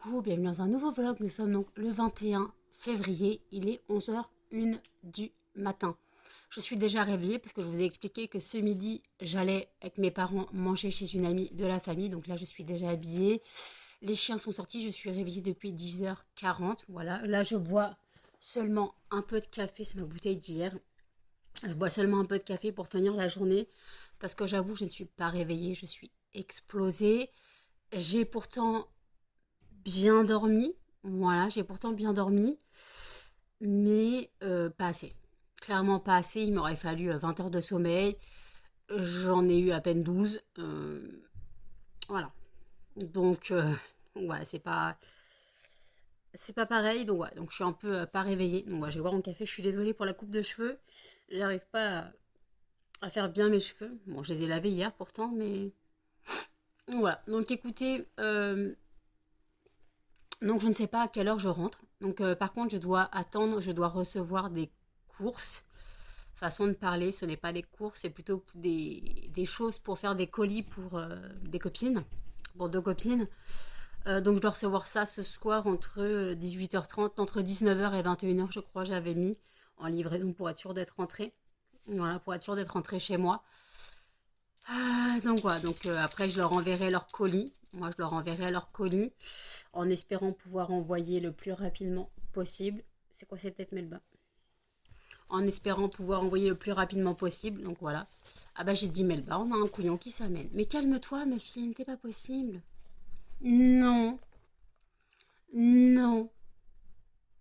coucou, bienvenue dans un nouveau vlog. Nous sommes donc le 21 février, il est 11h01 du matin. Je suis déjà réveillée parce que je vous ai expliqué que ce midi, j'allais avec mes parents manger chez une amie de la famille. Donc là, je suis déjà habillée. Les chiens sont sortis, je suis réveillée depuis 10h40. Voilà, là, je bois seulement un peu de café, c'est ma bouteille d'hier. Je bois seulement un peu de café pour tenir la journée parce que j'avoue, je ne suis pas réveillée, je suis explosée. J'ai pourtant bien dormi, voilà, j'ai pourtant bien dormi, mais pas assez. Clairement pas assez, il m'aurait fallu 20 heures de sommeil, j'en ai eu à peine 12, voilà. Donc, voilà, c'est pas pareil, donc ouais, donc je suis un peu pas réveillée. Donc ouais, je vais boire mon café, je suis désolée pour la coupe de cheveux, j'arrive pas à faire bien mes cheveux. Bon, je les ai lavés hier pourtant, mais voilà. Donc écoutez, donc je ne sais pas à quelle heure je rentre. Donc par contre, je dois attendre, je dois recevoir des courses. Façon de parler, ce n'est pas des courses, c'est plutôt des choses pour faire des colis pour des copines, pour deux copines. Donc je dois recevoir ça ce soir entre 18h30, entre 19h et 21h, je crois, j'avais mis en livraison pour être sûre d'être rentrée. Voilà, pour être sûre d'être rentrée chez moi. Donc voilà, donc après je leur enverrai leur colis. Moi je leur enverrai leur colis en espérant pouvoir envoyer le plus rapidement possible. C'est quoi cette tête Melba? En espérant pouvoir envoyer le plus rapidement possible. Donc voilà. Ah bah j'ai dit Melba, on a un couillon qui s'amène. Mais calme-toi ma fille, c'est pas possible. Non. Non.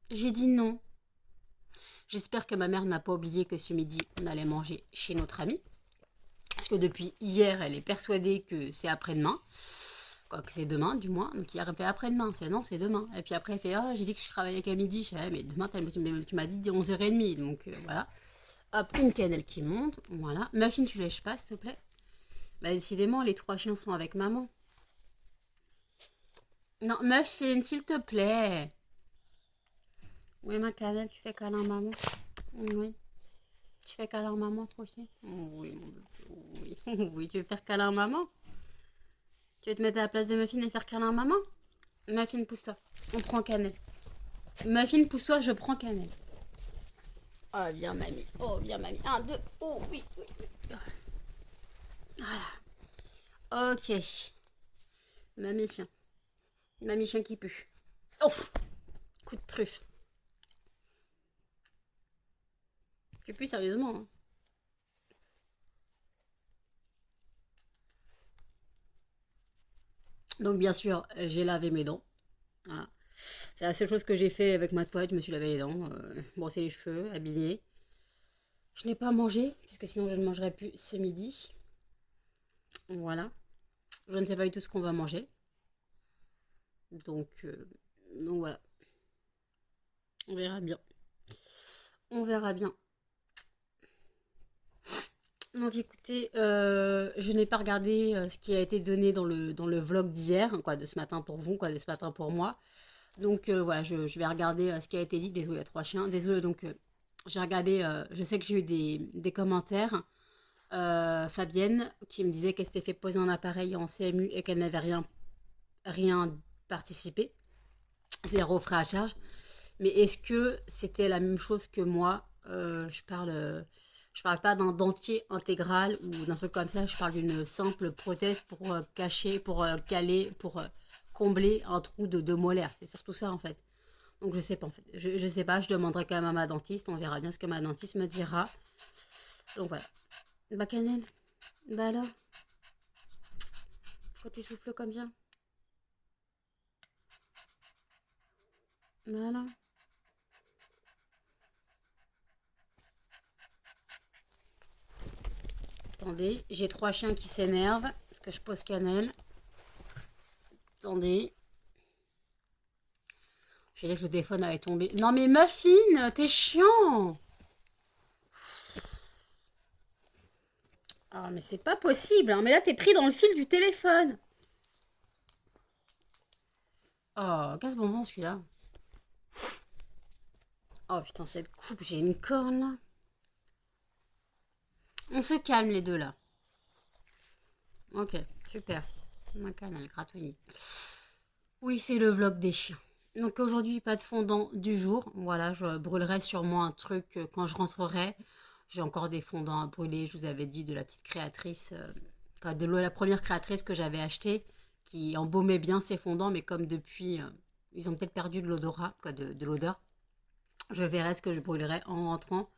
J'ai dit non. J'espère que ma mère n'a pas oublié que ce midi on allait manger chez notre amie. Parce que depuis hier, elle est persuadée que c'est après-demain. Quoi que c'est demain, du moins. Donc hier, elle fait après-demain. C'est non, c'est demain. Et puis après, elle fait j'ai dit que je travaillais qu'à midi. Je fais, mais demain, tu m'as dit 11h30. Donc voilà. Hop, une cannelle qui monte. Voilà. Muffin, tu lèches pas, s'il te plaît. Bah, décidément, les trois chiens sont avec maman. Non, Muffin, s'il te plaît. Oui, ma cannelle, tu fais câlin à maman. Oui. Tu fais câlin à maman, toi aussi. Oui, mon bébé. Oui. Oui, tu veux faire câlin à maman? Tu veux te mettre à la place de Muffin et faire câlin à maman? Muffin, pousse-toi. On prend cannelle. Muffin, pousse-toi, je prends cannelle. Oh, viens, mamie. Oh, viens, mamie. Un, deux. Oh, oui, oui, oui. Voilà. Ok. Mamie chien. Mamie chien qui pue. Ouf. Coup de truffe. Tu pues sérieusement, hein. Donc, bien sûr, j'ai lavé mes dents. Voilà. C'est la seule chose que j'ai fait avec ma toilette. Je me suis lavé les dents, brossé les cheveux, habillé. Je n'ai pas mangé, puisque sinon je ne mangerai plus ce midi. Voilà. Je ne sais pas du tout ce qu'on va manger. Donc voilà. On verra bien. On verra bien. Donc écoutez, je n'ai pas regardé ce qui a été donné dans le vlog d'hier, quoi, de ce matin pour vous, quoi, de ce matin pour moi. Donc voilà, je vais regarder ce qui a été dit. Désolé, il y a trois chiens. Désolé, donc j'ai regardé, je sais que j'ai eu des commentaires. Fabienne qui me disait qu'elle s'était fait poser un appareil en CMU et qu'elle n'avait rien participé. Zéro frais à charge. Mais est-ce que c'était la même chose que moi? Je parle pas d'un dentier intégral ou d'un truc comme ça. Je parle d'une simple prothèse pour cacher, pour caler, pour combler un trou de molaire. C'est surtout ça en fait. Donc je sais pas en fait. Je sais pas. Je demanderai quand même à ma dentiste. On verra bien ce que ma dentiste me dira. Donc voilà. Bah cannelle. Bah alors. Pourquoi tu souffles comme ça? Voilà. Attendez, j'ai trois chiens qui s'énervent parce que je pose cannelle. Attendez. J'ai dit que le téléphone allait tomber. Non mais Muffin, t'es chiant. Ah mais c'est pas possible, hein. Mais là t'es pris dans le fil du téléphone. Oh, casse bonbon celui-là. Oh putain, cette coupe, j'ai une corne là. On se calme les deux là. Ok, super. Ma canne, elle gratouille. Oui, c'est le vlog des chiens. Donc aujourd'hui, pas de fondant du jour. Voilà, je brûlerai sûrement un truc quand je rentrerai. J'ai encore des fondants à brûler. Je vous avais dit de la petite créatrice, la première créatrice que j'avais achetée, qui embaumait bien ses fondants, mais comme depuis, ils ont peut-être perdu de l'odorat, de l'odeur. Je verrai ce que je brûlerai en rentrant.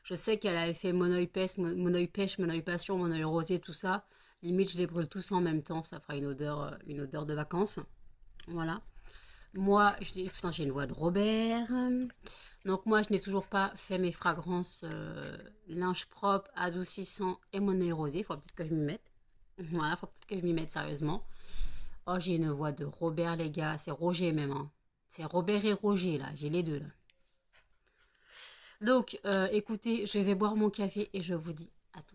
Je sais qu'elle avait fait mon oeil pêche, mon oeil passion, mon oeil rosé, tout ça. Limite, je les brûle tous en même temps. Ça fera une odeur de vacances. Voilà. Moi, je dis, putain, j'ai une voix de Robert. Donc moi, je n'ai toujours pas fait mes fragrances linge propre, adoucissant et mon œil rosé. Il faut peut-être que je m'y mette. Voilà, faut peut-être que je m'y mette sérieusement. Oh, j'ai une voix de Robert, les gars. C'est Roger même. Hein. C'est Robert et Roger, là. J'ai les deux, là. Donc, écoutez, je vais boire mon café et je vous dis à tout.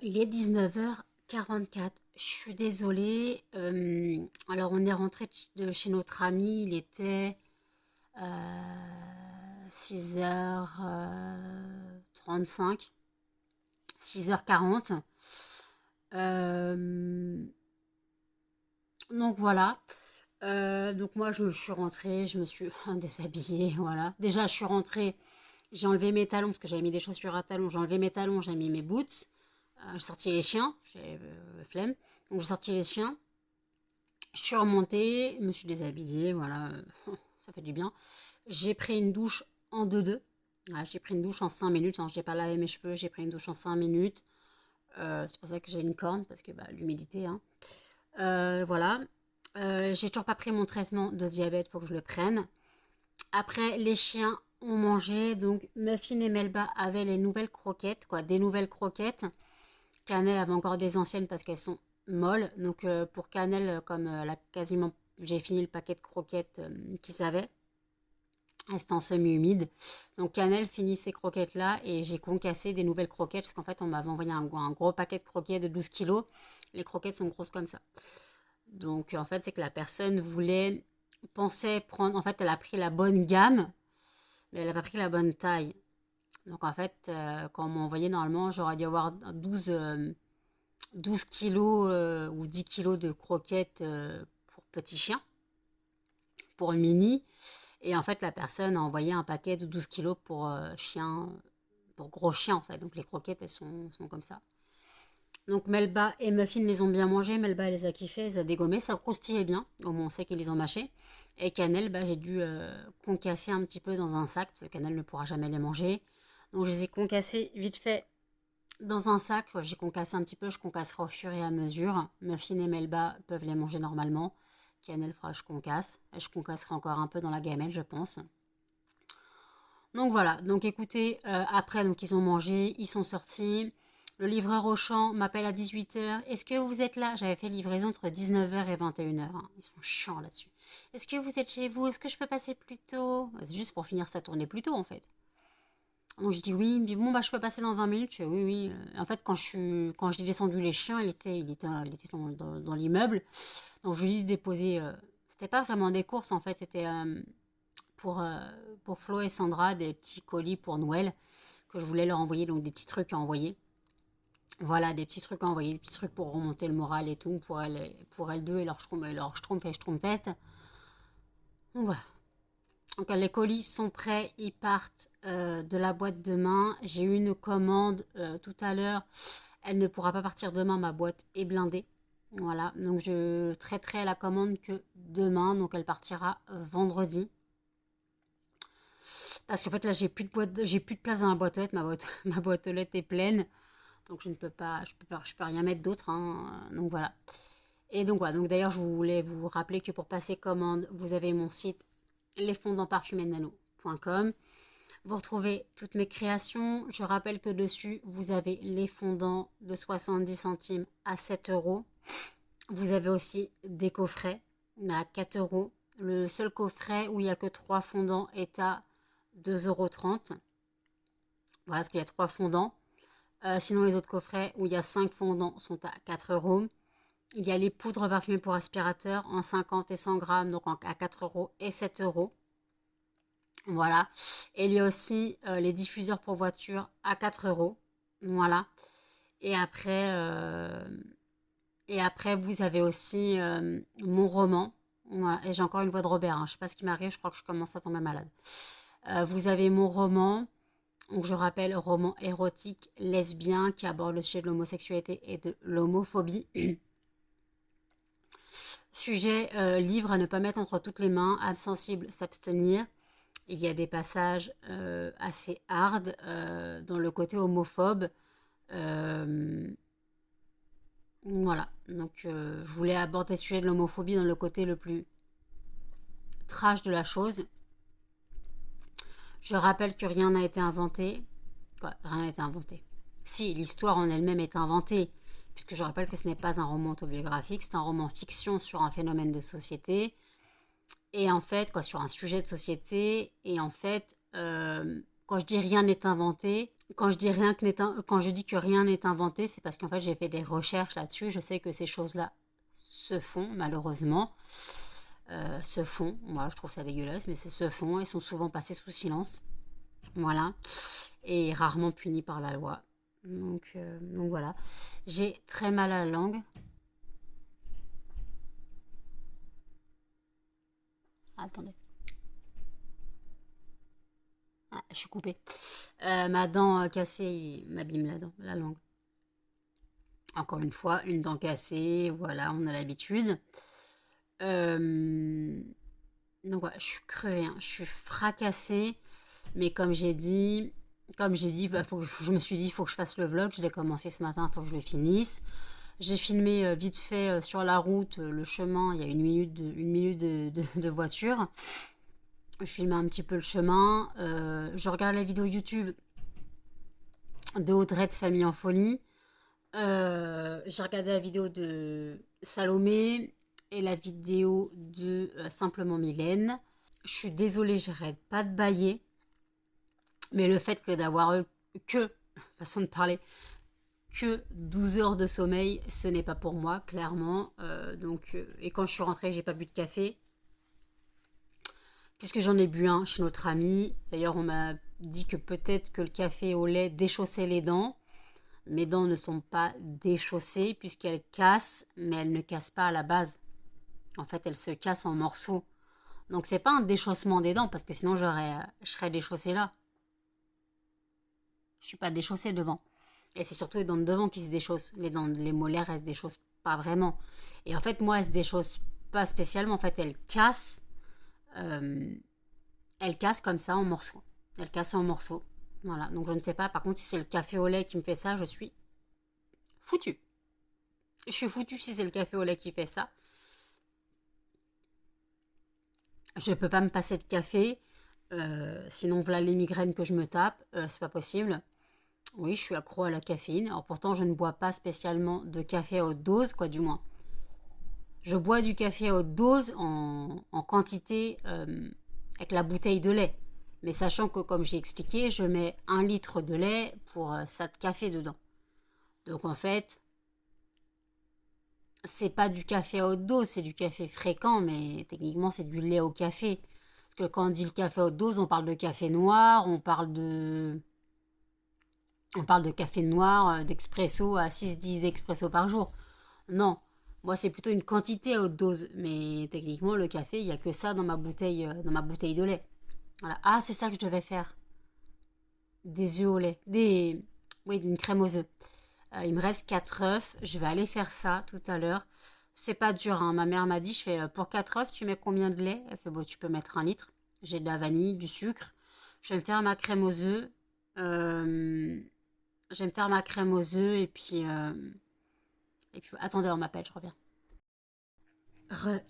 Il est 19h44. Je suis désolée. Alors, on est rentré de chez notre ami. Il était 6h35, 6h40. Donc, voilà. Donc, moi, je suis rentrée. Je me suis déshabillée. Voilà. Déjà, je suis rentrée. J'ai enlevé mes talons parce que j'avais mis des chaussures à talons. J'ai enlevé mes talons. J'ai mis mes boots. J'ai sorti les chiens, j'ai flemme. Donc j'ai sorti les chiens. Je suis remontée, je me suis déshabillée, voilà, ça fait du bien. J'ai pris une douche en 2-2. Voilà, j'ai pris une douche en 5 minutes. Hein, j'ai pas lavé mes cheveux, j'ai pris une douche en 5 minutes. C'est pour ça que j'ai une corne, parce que bah, l'humidité. Hein. Voilà. J'ai toujours pas pris mon traitement de diabète, faut que je le prenne. Après, les chiens ont mangé, donc Muffin et Melba avaient les nouvelles croquettes, quoi, des nouvelles croquettes. Cannelle avait encore des anciennes parce qu'elles sont molles. Donc pour Cannelle, comme j'ai fini le paquet de croquettes qu'ils avaient. Elles étaient en semi-humide. Donc Cannelle finit ces croquettes-là et j'ai concassé des nouvelles croquettes parce qu'en fait on m'avait envoyé un gros paquet de croquettes de 12 kilos. Les croquettes sont grosses comme ça. Donc en fait c'est que la personne pensait prendre, en fait elle a pris la bonne gamme, mais elle n'a pas pris la bonne taille. Donc en fait quand on m'a envoyé normalement j'aurais dû avoir 12 kilos ou 10 kilos de croquettes pour petits chiens, pour mini. Et en fait, la personne a envoyé un paquet de 12 kilos pour chien, pour gros chien en fait. Donc les croquettes, elles sont comme ça. Donc Melba et Muffin les ont bien mangées. Melba, elle les a kiffées, elle les a dégommées. Ça croustillait bien. Au moins, on sait qu'ils les ont mâchées. Et Cannelle, bah, j'ai dû concasser un petit peu dans un sac, parce que Cannelle ne pourra jamais les manger. Donc je les ai concassés vite fait dans un sac. J'ai concassé un petit peu, je concasserai au fur et à mesure. Muffin et Melba peuvent les manger normalement. Cannelle fera, je concasse. Et je concasserai encore un peu dans la gamelle, je pense. Donc voilà, donc écoutez, après, donc ils ont mangé, ils sont sortis. Le livreur au champ m'appelle à 18h. Est-ce que vous êtes là? J'avais fait livraison entre 19h et 21h. Hein. Ils sont chiants là-dessus. Est-ce que vous êtes chez vous? Est-ce que je peux passer plus tôt? C'est juste pour finir sa tournée plus tôt en fait. Donc je dis oui, il me dit bon bah je peux passer dans 20 minutes. Je fais oui, oui. En fait quand j'ai descendu les chiens, il était dans l'immeuble. Donc je lui dis de déposer. C'était pas vraiment des courses en fait, c'était pour, euh, pour Flo et Sandra des petits colis pour Noël que je voulais leur envoyer, donc des petits trucs à envoyer. Voilà, des petits trucs à envoyer, des petits trucs pour remonter le moral et tout, pour elles deux et leur schtroumpf et schtroumpfette. Donc voilà. Donc les colis sont prêts, ils partent de la boîte demain. J'ai eu une commande tout à l'heure. Elle ne pourra pas partir demain, ma boîte est blindée. Voilà, donc je traiterai la commande que demain, donc elle partira vendredi. Parce qu'en fait, là, j'ai plus de place dans ma boîte aux lettres. Ma boîte aux lettres est pleine. Donc, je ne peux pas, je peux rien mettre d'autre, hein. Donc, voilà. Et donc, voilà. Donc, d'ailleurs, je voulais vous rappeler que pour passer commande, vous avez mon site lesfondantparfumernano.com. Vous retrouvez toutes mes créations. Je rappelle que dessus, vous avez les fondants de 70 centimes à 7 euros. Vous avez aussi des coffrets à 4 euros. Le seul coffret où il n'y a que 3 fondants est à 2,30 euros. Voilà, parce qu'il y a 3 fondants. Sinon, les autres coffrets où il y a 5 fondants sont à 4 euros. Il y a les poudres parfumées pour aspirateur en 50 et 100 grammes, donc à 4 euros et 7 euros. Voilà. Et il y a aussi les diffuseurs pour voiture à 4 euros. Voilà. Et après, vous avez aussi mon roman. Voilà. Et j'ai encore une voix de Robert, hein. Je ne sais pas ce qui m'arrive, je crois que je commence à tomber malade. Vous avez mon roman. Donc, je rappelle, roman érotique lesbien qui aborde le sujet de l'homosexualité et de l'homophobie. Sujet, livre à ne pas mettre entre toutes les mains, âme sensible, s'abstenir. Il y a des passages assez hard dans le côté homophobe. Voilà, donc je voulais aborder le sujet de l'homophobie dans le côté le plus trash de la chose. Je rappelle que rien n'a été inventé. Quoi, rien n'a été inventé. Si, l'histoire en elle-même est inventée, puisque je rappelle que ce n'est pas un roman autobiographique, c'est un roman fiction sur un phénomène de société. Et en fait, quoi, sur un sujet de société. Et en fait, quand je dis rien n'est inventé, quand je dis que rien n'est inventé, c'est parce qu'en fait j'ai fait des recherches là-dessus. Je sais que ces choses-là se font malheureusement, se font. Moi, je trouve ça dégueulasse, mais se font et sont souvent passées sous silence. Voilà, et rarement punies par la loi. Donc voilà. J'ai très mal à la langue. Attendez. Ah, je suis coupée. Ma dent cassée m'abîme la langue. Encore une fois, une dent cassée, voilà, on a l'habitude. Euh, donc voilà, je suis crevée, hein, je suis fracassée. Mais bah, je me suis dit, il faut que je fasse le vlog. Je l'ai commencé ce matin, il faut que je le finisse. J'ai filmé vite fait sur la route, le chemin, il y a une minute de voiture. Je filmais un petit peu le chemin. Je regarde la vidéo YouTube de Audrey de Famille en Folie. J'ai regardé la vidéo de Salomé et la vidéo de Simplement Mylène. Je suis désolée, j'arrête pas de bâiller. Mais le fait que d'avoir que, façon de parler, que 12 heures de sommeil, ce n'est pas pour moi, clairement. Et quand je suis rentrée, j'ai pas bu de café. Puisque j'en ai bu un chez notre ami. D'ailleurs, on m'a dit que peut-être que le café au lait déchaussait les dents. Mes dents ne sont pas déchaussées puisqu'elles cassent, mais elles ne cassent pas à la base. En fait, elles se cassent en morceaux. Donc c'est pas un déchaussement des dents parce que sinon je serais déchaussée là. Je suis pas déchaussée devant. Et c'est surtout les dents de devant qui se déchaussent. Les molaires, elles se déchaussent pas vraiment. Et en fait, moi, elles se déchaussent pas spécialement. En fait, euh, elles cassent comme ça en morceaux. Elles cassent en morceaux. Voilà. Donc je ne sais pas. Par contre, si c'est le café au lait qui me fait ça, je suis foutue. Je suis foutue si c'est le café au lait qui fait ça. Je ne peux pas me passer de café. Sinon, voilà les migraines que je me tape. C'est pas possible. Oui, je suis accro à la caféine. Alors pourtant, je ne bois pas spécialement de café à haute dose, quoi, du moins. Je bois du café à haute dose en quantité avec la bouteille de lait. Mais sachant que, comme j'ai expliqué, je mets 1 litre de lait pour ça de café dedans. Donc en fait, c'est pas du café à haute dose, c'est du café fréquent, mais techniquement c'est du lait au café. Parce que quand on dit le café à haute dose, on parle de café noir, on parle de café noir, d'expresso à 6-10 expresso par jour. Non, moi c'est plutôt une quantité à haute dose, mais techniquement le café, il n'y a que ça dans ma bouteille de lait. Voilà. Ah, c'est ça que je devais faire. Des œufs au lait. Oui, une crème aux œufs. Il me reste 4 œufs. Je vais aller faire ça tout à l'heure. C'est pas dur, hein. Ma mère m'a dit, pour 4 œufs, tu mets combien de lait? Elle fait, bon, tu peux mettre 1 litre. J'ai de la vanille, du sucre. Je vais me faire ma crème aux œufs. Je vais me faire ma crème aux œufs et puis attendez, on m'appelle, je reviens.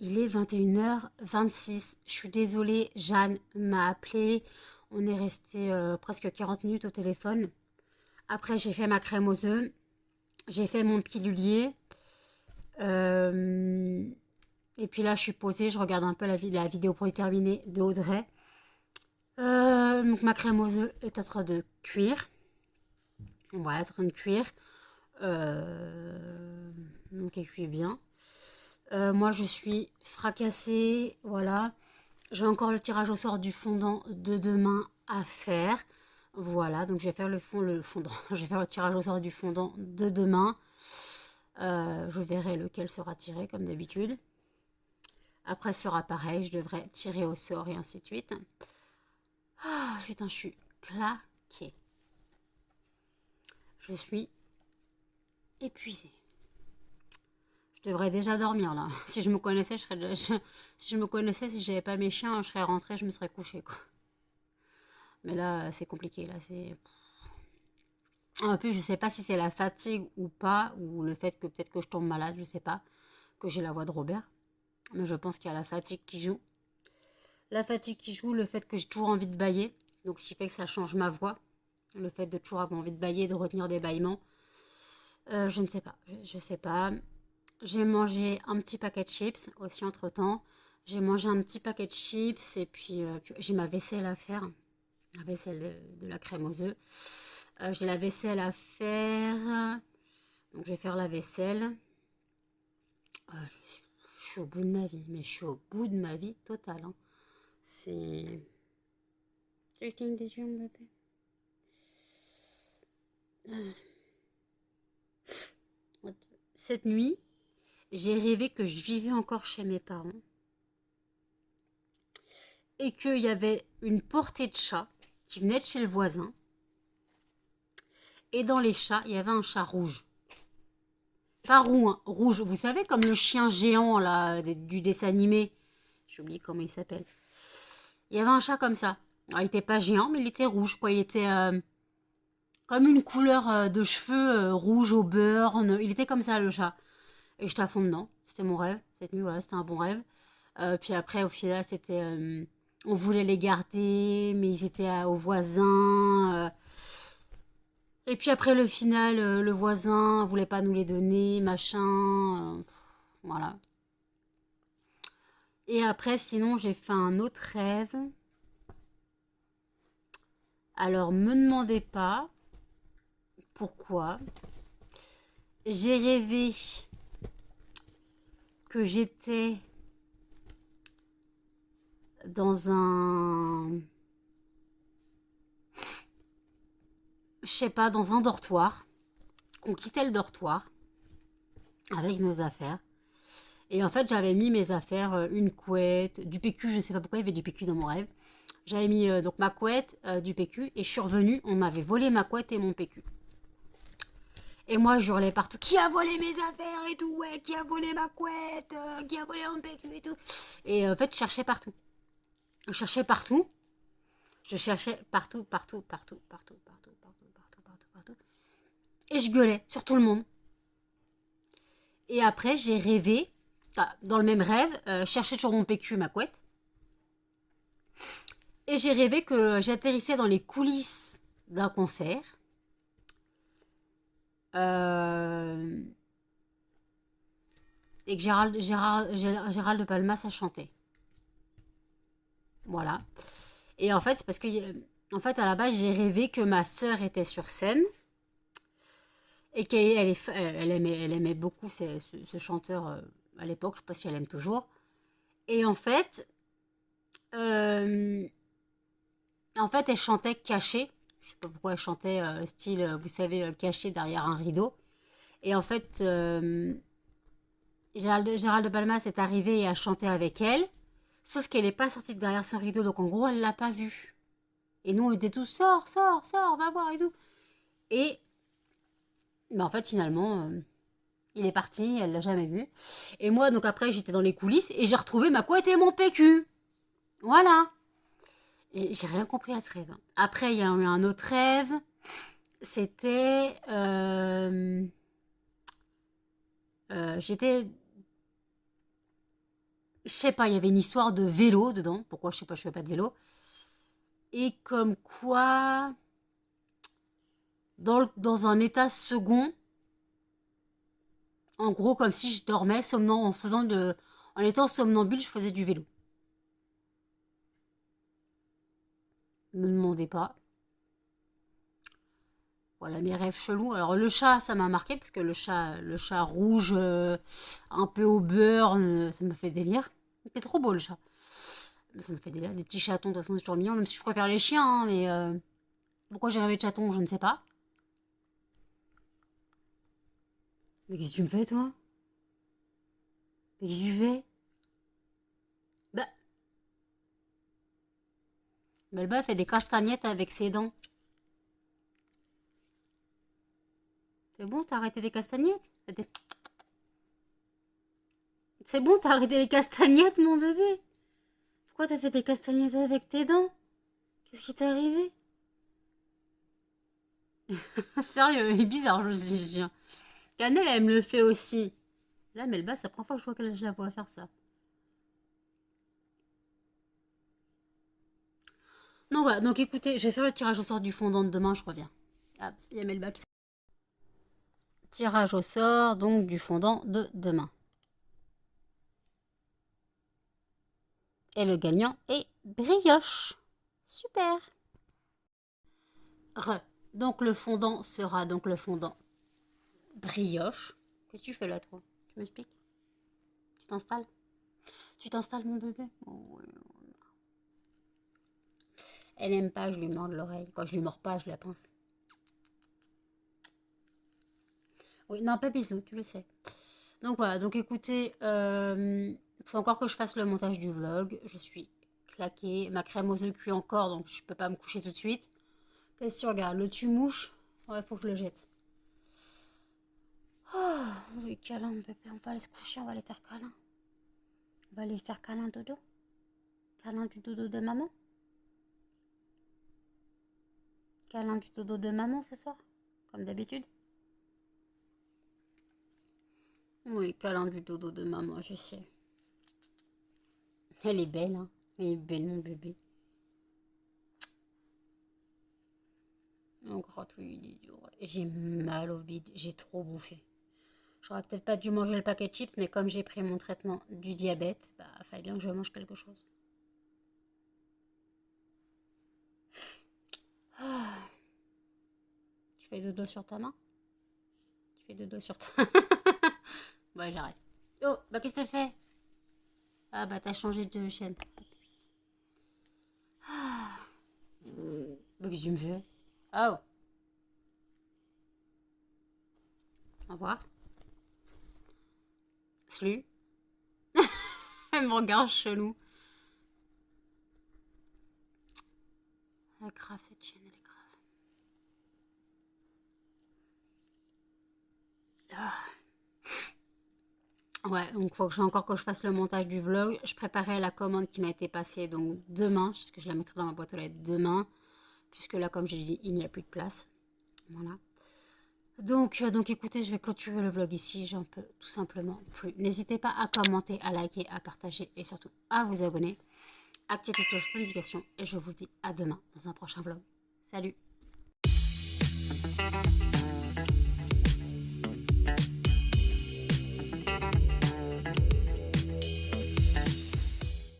Il est 21h26. Je suis désolée, Jeanne m'a appelé. On est resté presque 40 minutes au téléphone. Après, j'ai fait ma crème aux œufs. J'ai fait mon pilulier. Et puis là, je suis posée. Je regarde un peu la vidéo pour y terminer de Audrey. Donc ma crème aux œufs est en train de cuire. Voilà, elle est en train de cuire. Donc elle cuit bien. Moi, je suis fracassée. Voilà. J'ai encore le tirage au sort du fondant de demain à faire. Voilà, donc je vais faire le fondant. Je vais faire le tirage au sort du fondant de demain. Je verrai lequel sera tiré, comme d'habitude. Après, ce sera pareil. Je devrais tirer au sort et ainsi de suite. Ah, putain, je suis claquée. Je suis épuisée. Je devrais déjà dormir là. Si je me connaissais, si je me connaissais, si j'avais pas mes chiens, je serais rentrée, je me serais couchée quoi. Mais là, c'est compliqué. Là, c'est. En plus, je sais pas si c'est la fatigue ou pas, ou le fait que peut-être que je tombe malade, je sais pas, que j'ai la voix de Robert. Mais je pense qu'il y a la fatigue qui joue. La fatigue qui joue, le fait que j'ai toujours envie de bâiller. Donc, ce qui fait que ça change ma voix. Le fait de toujours avoir envie de bâiller, de retenir des bâillements. Je ne sais pas. Je sais pas. J'ai mangé un petit paquet de chips aussi entre-temps. J'ai mangé un petit paquet de chips et puis j'ai ma vaisselle à faire. La vaisselle de la crème aux œufs. J'ai la vaisselle à faire. Donc je vais faire la vaisselle. Je suis au bout de ma vie. Mais je suis au bout de ma vie totale. Hein. C'est... Tu veux que je cligne des yeux, mon bébé? Cette nuit, j'ai rêvé que je vivais encore chez mes parents. Et qu'il y avait une portée de chats qui venait de chez le voisin. Et dans les chats, il y avait un chat rouge. Pas roux, hein, rouge. Vous savez, comme le chien géant là, du dessin animé. J'ai oublié comment il s'appelle. Il y avait un chat comme ça. Alors, il n'était pas géant, mais il était rouge. Quoi. Il était comme une couleur de cheveux rouge au beurre. Il était comme ça, le chat. Et j'étais à fond dedans. C'était mon rêve. Cette nuit, voilà, c'était un bon rêve. Puis après, au final, c'était... on voulait les garder, mais ils étaient aux voisins. Et puis après le final, le voisin voulait pas nous les donner, machin. Voilà. Et après, sinon, j'ai fait un autre rêve. Alors, me demandez pas pourquoi. J'ai rêvé que j'étais dans un... Je sais pas, dans un dortoir. Qu'on quittait le dortoir avec nos affaires. Et en fait, j'avais mis mes affaires, une couette, du PQ, je sais pas pourquoi il y avait du PQ dans mon rêve. J'avais mis donc ma couette, du PQ, et je suis revenue, on m'avait volé ma couette et mon PQ. Et moi, je hurlais partout, qui a volé mes affaires et tout, ouais, qui a volé ma couette, qui a volé mon PQ et tout. Et en fait, je cherchais partout. Je cherchais partout. Je cherchais partout, partout, partout, partout, partout, partout, partout, partout, partout. Et je gueulais sur tout le monde. Et après, j'ai rêvé, dans le même rêve, chercher toujours mon PQ, ma couette. Et j'ai rêvé que j'atterrissais dans les coulisses d'un concert. Et que Gérald de Palmas a chanté. Voilà. Et en fait, c'est parce que... En fait, à la base, j'ai rêvé que ma sœur était sur scène. Et qu'elle aimait beaucoup ce chanteur à l'époque. Je ne sais pas si elle aime toujours. Et en fait, elle chantait cachée. Je ne sais pas pourquoi elle chantait style, vous savez, cachée derrière un rideau. Et en fait, Gérald de Palmas est arrivé et a chanté avec elle. Sauf qu'elle n'est pas sortie de derrière son rideau. Donc en gros, elle ne l'a pas vu. Et nous, on était tous, sors, va voir et tout. Et en fait, finalement, il est parti, elle l'a jamais vu. Et moi, donc après, j'étais dans les coulisses et j'ai retrouvé ma couette et mon PQ. Voilà. J'ai rien compris à ce rêve, hein. Après, il y a eu un autre rêve. C'était... j'étais... Je sais pas, il y avait une histoire de vélo dedans. Pourquoi, je sais pas, je fais pas de vélo. Et comme quoi, dans un état second, en gros, comme si je dormais, en étant somnambule, je faisais du vélo. Me demandez pas. Voilà mes rêves chelous. Alors le chat, ça m'a marqué parce que le chat rouge, un peu au beurre, ça me fait délire. C'était trop beau le chat. Ça me fait délire. Des petits chatons, de toute façon, c'est toujours mignon, même si je préfère les chiens, hein, mais pourquoi j'ai rêvé de chatons, je ne sais pas. Mais qu'est-ce que tu me fais, toi? Mais qu'est-ce que tu fais? Bah, Melba fait des castagnettes avec ses dents. C'est bon, t'as arrêté des castagnettes? C'est bon, t'as arrêté les castagnettes, mon bébé? Pourquoi t'as fait des castagnettes avec tes dents? Qu'est-ce qui t'est arrivé? Sérieux, il est bizarre, je dis. Cannelle, elle me le fait aussi. Là, Melba, c'est la première fois que je la vois faire ça. Non, voilà, donc écoutez, je vais faire le tirage au sort du fondant de demain, je reviens. Ah, il y a Melba qui... Tirage au sort, donc, du fondant de demain. Et le gagnant est Brioche. Super. Donc le fondant sera donc le fondant Brioche. Qu'est-ce que tu fais là, toi? Tu m'expliques? Tu t'installes? Tu t'installes, mon bébé? Oh, ouais. Elle aime pas que je lui morde l'oreille. Quand je lui mords pas, je la pince. Oui, non, pas bisous, tu le sais. Donc voilà, donc écoutez, faut encore que je fasse le montage du vlog. Je suis claquée. Ma crème aux œufs cuit encore, donc je peux pas me coucher tout de suite. Qu'est-ce que tu regardes? Le tue-mouche? Ouais, faut que je le jette. Oh, oui, câlin, bébé. On va aller se coucher, on va aller faire câlin. On va aller faire câlin dodo. Câlin du dodo de maman. Câlin du dodo de maman ce soir, comme d'habitude. Oui, câlin du dodo de maman, je sais. Elle est belle, hein. Elle est belle, mon bébé. On gratouille des yeux. J'ai mal au bide, j'ai trop bouffé. J'aurais peut-être pas dû manger le paquet de chips, mais comme j'ai pris mon traitement du diabète, bah, fallait bien que je mange quelque chose. Ah. Tu fais dodo sur ta main? Tu fais dodo sur ta... Ouais, j'arrête. Oh, bah qu'est-ce que t'as fait? Ah bah t'as changé de chaîne. Ah. Bah qu'est-ce que tu me fais? Oh, au revoir. Salut. Elle me regarde chelou. Elle est grave cette chaîne, elle est grave. Ah. Ouais, donc faut que j'ai encore que je fasse le montage du vlog. Je préparais la commande qui m'a été passée donc demain, parce que je la mettrai dans ma boîte aux lettres demain, puisque là, comme j'ai dit, il n'y a plus de place. Voilà. Donc écoutez, je vais clôturer le vlog ici, j'en peux tout simplement plus. N'hésitez pas à commenter, à liker, à partager et surtout à vous abonner. Activez la cloche de notification et je vous dis à demain dans un prochain vlog. Salut!